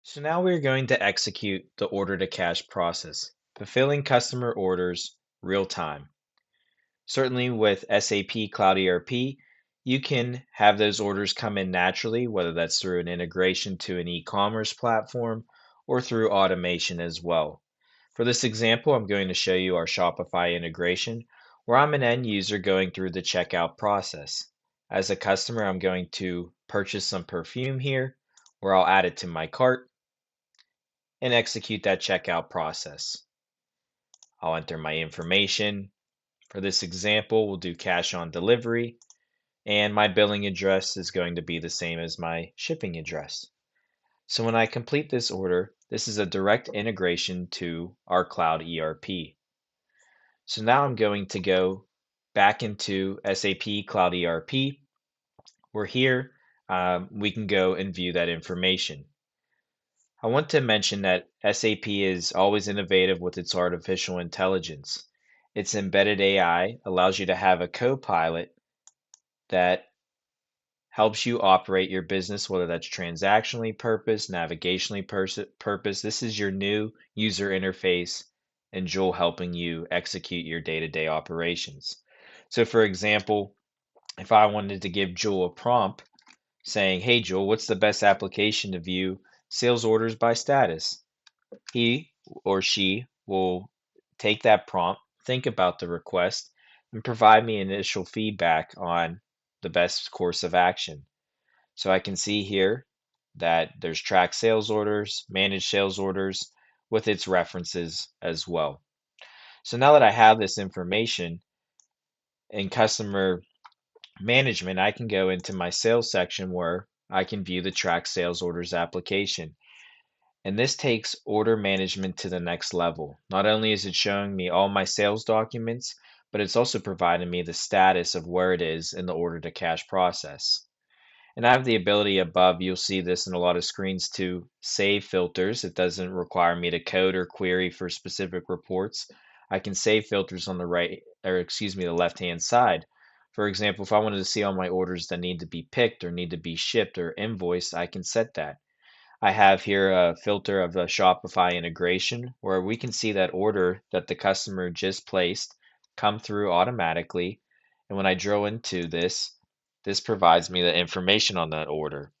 So now we're going to execute the order to cash process, fulfilling customer orders real time. Certainly with SAP Cloud ERP, you can have those orders come in naturally, whether that's through an integration to an e-commerce platform or through automation as well. For this example, I'm going to show you our Shopify integration where I'm an end user going through the checkout process. As a customer, I'm going to purchase some perfume here where I'll add it to my cart and execute that checkout process. I'll enter my information. For this example, we'll do cash on delivery, and my billing address is going to be the same as my shipping address. So when I complete this order, this is a direct integration to our cloud ERP. So now I'm going to go back into SAP Cloud ERP, where here we can go and view that information. I want to mention that SAP is always innovative with its artificial intelligence. Its embedded AI allows you to have a Copilot that helps you operate your business, whether that's transactionally purpose, navigationally purpose. This is your new user interface and Joule helping you execute your day-to-day operations. So for example, if I wanted to give Joule a prompt saying, "Hey Joule, what's the best application to view sales orders by status?" He or she will take that prompt, think about the request, and provide me initial feedback on the best course of action. So I can see here that there's track sales orders, managed sales orders with its references as well. So now that I have this information in customer management, I can go into my sales section where I can view the track sales orders application. And this takes order management to the next level. Not only is it showing me all my sales documents, but it's also providing me the status of where it is in the order to cash process. And I have the ability above, you'll see this in a lot of screens, to save filters. It doesn't require me to code or query for specific reports. I can save filters on the right, or excuse me, the left-hand side. For example, if I wanted to see all my orders that need to be picked or need to be shipped or invoiced, I can set that. I have here a filter of a Shopify integration where we can see that order that the customer just placed come through automatically. And when I drill into this, this provides me the information on that order.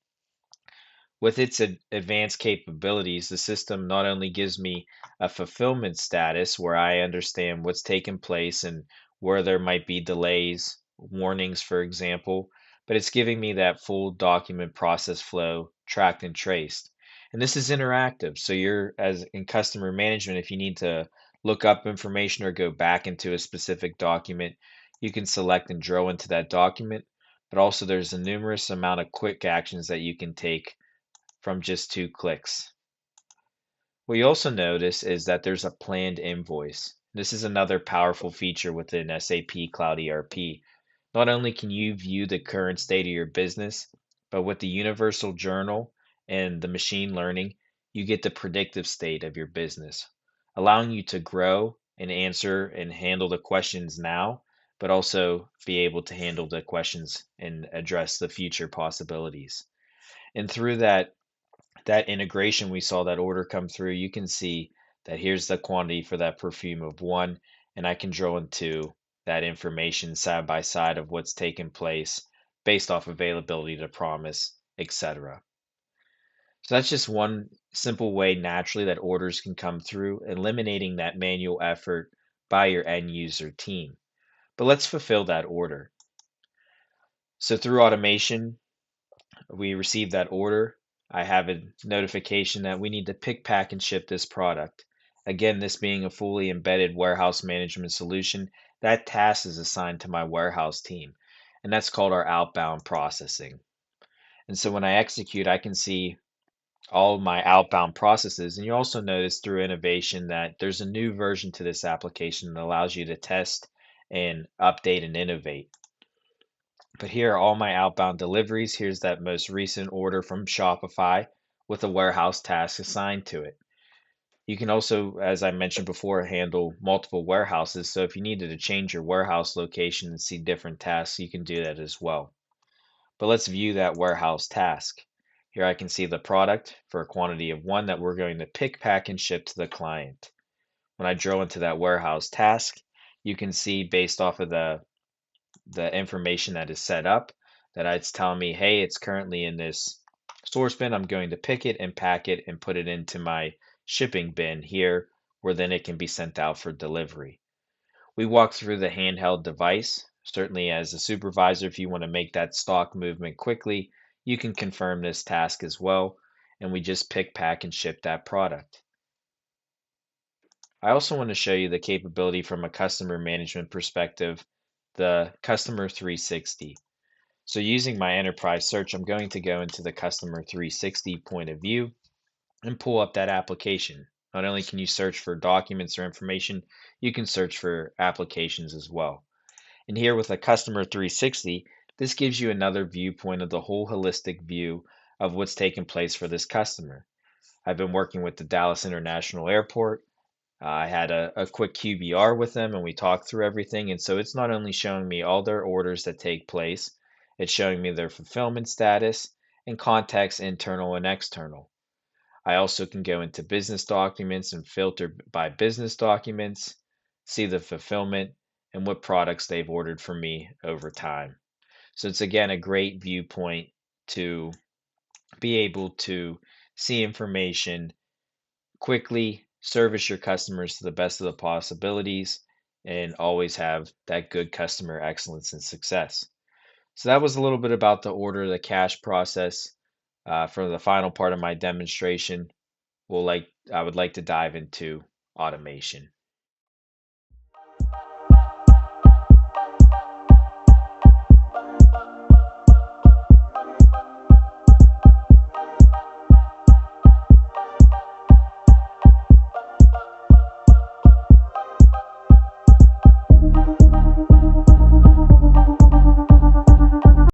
With its advanced capabilities, the system not only gives me a fulfillment status where I understand what's taken place and where there might be delays, warnings, for example, but it's giving me that full document process flow tracked and traced. And this is interactive. So you're, as in customer management, if you need to look up information or go back into a specific document, you can select and drill into that document. But also there's a numerous amount of quick actions that you can take from just 2 clicks. What you also notice is that there's a planned invoice. This is another powerful feature within SAP Cloud ERP. Not only can you view the current state of your business, but with the universal journal and the machine learning, you get the predictive state of your business, allowing you to grow and answer and handle the questions now, but also be able to handle the questions and address the future possibilities. And through that integration, we saw that order come through. You can see that here's the quantity for that perfume of one, and I can drill into that information side by side of what's taken place based off availability to promise, etc. So that's just one simple way naturally that orders can come through, eliminating that manual effort by your end user team. But let's fulfill that order. So through automation, we receive that order. I have a notification that we need to pick, pack, and ship this product. Again, this being a fully embedded warehouse management solution, that task is assigned to my warehouse team, and that's called our outbound processing. And so when I execute, I can see all of my outbound processes. And you also notice through innovation that there's a new version to this application that allows you to test and update and innovate. But here are all my outbound deliveries. Here's that most recent order from Shopify with a warehouse task assigned to it. You can also, as I mentioned before, handle multiple warehouses. So if you needed to change your warehouse location and see different tasks, you can do that as well. But let's view that warehouse task. Here I can see the product for a quantity of 1 that we're going to pick, pack, and ship to the client. When I drill into that warehouse task, you can see based off of the information that is set up that it's telling me, hey, it's currently in this source bin. I'm going to pick it and pack it and put it into my shipping bin here, where then it can be sent out for delivery. We walked through the handheld device. Certainly, as a supervisor, if you want to make that stock movement quickly, you can confirm this task as well. And we just pick, pack, and ship that product. I also want to show you the capability from a customer management perspective, the Customer 360. So using my enterprise search, I'm going to go into the Customer 360 point of view and pull up that application. Not only can you search for documents or information, you can search for applications as well. And here with a Customer 360, this gives you another viewpoint of the whole holistic view of what's taking place for this customer. I've been working with the Dallas International Airport. I had a quick QBR with them and we talked through everything. And so it's not only showing me all their orders that take place, it's showing me their fulfillment status and context, internal and external. I also can go into business documents and filter by business documents, see the fulfillment and what products they've ordered from me over time. So it's again a great viewpoint to be able to see information quickly, service your customers to the best of the possibilities, and always have that good customer excellence and success. So that was a little bit about the order to cash process. For the final part of my demonstration, I would like to dive into automation.